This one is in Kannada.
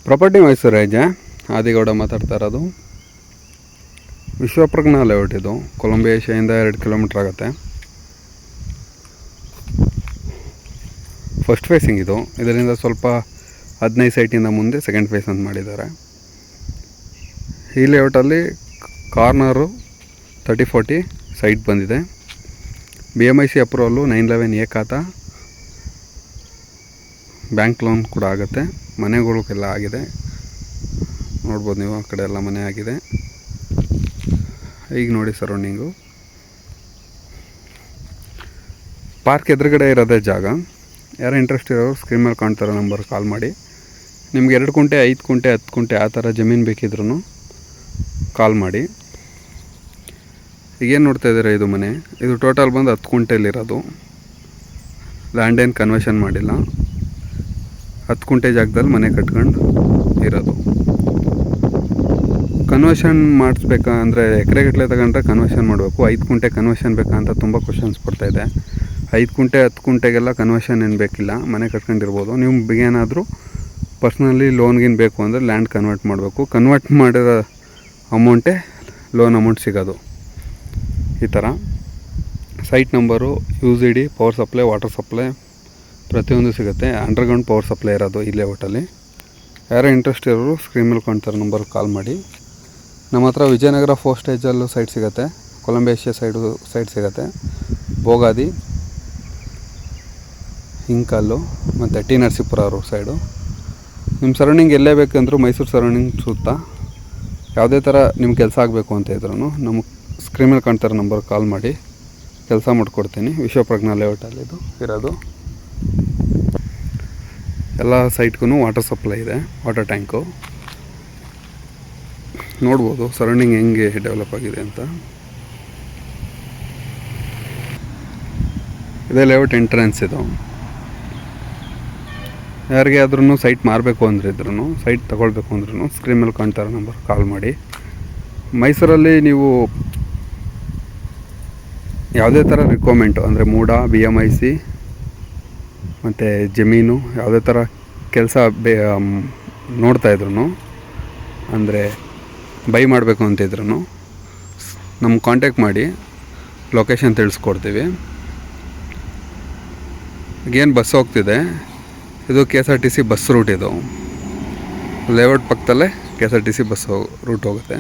ಪ್ರಾಪರ್ಟಿ ಮೈಸೂರು ಏಜೆ ಆದಿಗೌಡ ಮಾತಾಡ್ತಾ ಇರೋದು. ವಿಶ್ವಪ್ರಜ್ಞಾ ಲೇಔಟ್ ಇದು. ಕೊಲಂಬಿಯಾ ಏಷ್ಯಾದಿಂದ 2 ಕಿಲೋಮೀಟ್ರ್ ಆಗುತ್ತೆ. ಫಸ್ಟ್ ಫೇಸಿಂಗ್ ಇದು. ಇದರಿಂದ ಸ್ವಲ್ಪ 15 ಸೈಟಿಂದ ಮುಂದೆ ಸೆಕೆಂಡ್ ಫೇಸ್ ಅಂತ ಮಾಡಿದ್ದಾರೆ. ಈ ಲೇಔಟಲ್ಲಿ ಕಾರ್ನರು 30-40 ಸೈಟ್ ಬಂದಿದೆ. BMIC ಅಪ್ರೂವಲ್ಲು 911A ಖಾತಾ, ಬ್ಯಾಂಕ್ ಲೋನ್ ಕೂಡ ಆಗುತ್ತೆ. ಮನೆಗಳಿಗೆಲ್ಲ ಆಗಿದೆ, ನೋಡ್ಬೋದು ನೀವು. ಆ ಕಡೆ ಎಲ್ಲ ಮನೆ ಆಗಿದೆ. ಈಗ ನೋಡಿ ಸರೌಂಡಿಂಗು. ಪಾರ್ಕ್ ಎದುರುಗಡೆ ಇರೋದೇ ಜಾಗ. ಯಾರು ಇಂಟ್ರೆಸ್ಟ್ ಇರೋರು ಸ್ಕ್ರೀನ್ ಮೇಲೆ ಕಾಣ್ತಾರೋ ನಂಬರ್ ಕಾಲ್ ಮಾಡಿ. ನಿಮ್ಗೆ 2 ಕುಂಟೆ 5 ಕುಂಟೆ 10 ಕುಂಟೆ ಆ ಥರ ಜಮೀನು ಬೇಕಿದ್ರೂ ಕಾಲ್ ಮಾಡಿ. ಈಗೇನು ನೋಡ್ತಾ ಇದ್ದೀರಾ, ಇದು ಮನೆ. ಇದು ಟೋಟಲ್ ಬಂದು 10 ಕುಂಟೆಯಲ್ಲಿರೋದು. ಲ್ಯಾಂಡ್ ಏನು ಕನ್ವರ್ಷನ್ ಮಾಡಿಲ್ಲ. 10 ಕುಂಟೆ ಜಾಗದಲ್ಲಿ ಮನೆ ಕಟ್ಕೊಂಡು ಇರೋದು. ಕನ್ವರ್ಷನ್ ಮಾಡಿಸ್ಬೇಕಾ ಅಂದರೆ ಎಕರೆಗಟ್ಟಲೆ ತಗೊಂಡ್ರೆ ಕನ್ವರ್ಷನ್ ಮಾಡಬೇಕು. 5 ಕುಂಟೆ ಕನ್ವರ್ಷನ್ ಬೇಕಾ ಅಂತ ತುಂಬ ಕ್ವಶನ್ಸ್ ಬರ್ತಾಯಿದೆ. 5 ಕುಂಟೆ 10 ಕುಂಟೆಗೆಲ್ಲ ಕನ್ವರ್ಷನ್ ಏನು ಬೇಕಿಲ್ಲ, ಮನೆ ಕಟ್ಕೊಂಡಿರ್ಬೋದು. ನೀವು ಏನಾದರೂ ಪರ್ಸ್ನಲಿ ಲೋನ್ಗಿನ್ ಬೇಕು ಅಂದರೆ ಲ್ಯಾಂಡ್ ಕನ್ವರ್ಟ್ ಮಾಡಬೇಕು. ಕನ್ವರ್ಟ್ ಮಾಡಿರೋ ಅಮೌಂಟೇ ಲೋನ್ ಅಮೌಂಟ್ ಸಿಗೋದು. ಈ ಥರ site number, UCD, power supply, water supply ಪ್ರತಿಯೊಂದು ಸಿಗುತ್ತೆ. ಅಂಡರ್ಗ್ರೌಂಡ್ ಪವರ್ ಸಪ್ಲೈ ಇರೋದು ಈ ಲೇಔಟಲ್ಲಿ. ಯಾರೋ ಇಂಟ್ರೆಸ್ಟ್ ಇರೋರು ಸ್ಕ್ರೀನ್ ಮೇಲೆ ಕಾಣ್ತಾರೆ ನಂಬರ್ ಕಾಲ್ ಮಾಡಿ. ನಮ್ಮ ಹತ್ರ ವಿಜಯನಗರ 4 ಸ್ಟೇಜಲ್ಲೂ ಸೈಟ್ ಸಿಗುತ್ತೆ. ಕೊಲಂಬಿಯಾ ಏಷ್ಯಾ ಸೈಟ್ ಸಿಗುತ್ತೆ. ಭೋಗಾದಿ, ಹಿಂಕಲ್ಲು ಮತ್ತು ಟಿ ನರಸೀಪುರ ರೋಡ್ ಸೈಡು. ನಿಮ್ಮ ಸರೌಂಡಿಂಗ್ ಎಲ್ಲೇ ಬೇಕಂದ್ರೂ ಮೈಸೂರು ಸರೌಂಡಿಂಗ್ ಸುತ್ತ ಯಾವುದೇ ಥರ ನಿಮ್ಮ ಕೆಲಸ ಆಗಬೇಕು ಅಂತ ಇದ್ರೂ ನಮಗೆ ಸ್ಕ್ರೀನ್ ಮೇಲೆ ಕಾಣ್ತಾರೆ ನಂಬರ್ ಕಾಲ್ ಮಾಡಿ, ಕೆಲಸ ಮಾಡಿಕೊಡ್ತೀನಿ. ವಿಶ್ವಪ್ರಜ್ಞಾ ಲೇಔಟಲ್ಲಿ ಇದು ಇರೋದು. ಎಲ್ಲ ಸೈಟ್ಗೂ ವಾಟರ್ ಸಪ್ಲೈ ಇದೆ, ವಾಟರ್ ಟ್ಯಾಂಕು. ನೋಡ್ಬೋದು ಸರೌಂಡಿಂಗ್ ಹೆಂಗೆ ಡೆವಲಪ್ ಆಗಿದೆ ಅಂತ. ಇದೇ ಲೇಔಟ್ ಎಂಟ್ರೆನ್ಸ್ ಇದು. ಯಾರಿಗೆ ಆದ್ರೂ ಸೈಟ್ ಮಾರಬೇಕು ಅಂದ್ರಿದ್ರೂ, ಸೈಟ್ ತೊಗೊಳ್ಬೇಕು ಅಂದ್ರೂ ಸ್ಕ್ರೀನ್ ಮೇಲೆ ಕಾಣ್ತಾರೆ ನಂಬರ್ ಕಾಲ್ ಮಾಡಿ. ಮೈಸೂರಲ್ಲಿ ನೀವು ಯಾವುದೇ ಥರ ರಿಕ್ವೈರ್ಮೆಂಟು ಅಂದರೆ ಮೂಡ, BMIC ಮತ್ತು ಜಮೀನು ಯಾವುದೇ ಥರ ಕೆಲಸ ನೋಡ್ತಾಯಿದ್ರು, ಅಂದರೆ ಬೈ ಮಾಡಬೇಕು ಅಂತಿದ್ರು ನಮ್ಗೆ ಕಾಂಟ್ಯಾಕ್ಟ್ ಮಾಡಿ, ಲೊಕೇಶನ್ ತಿಳಿಸ್ಕೊಡ್ತೀವಿ. ಈಗೇನು ಬಸ್ ಹೋಗ್ತಿದೆ, ಇದು KSRTC ಬಸ್ ರೂಟ್. ಇದು ಲೇಔಟ್ ಪಕ್ಕದಲ್ಲೇ KSRTC ಬಸ್ ರೂಟ್ ಹೋಗುತ್ತೆ.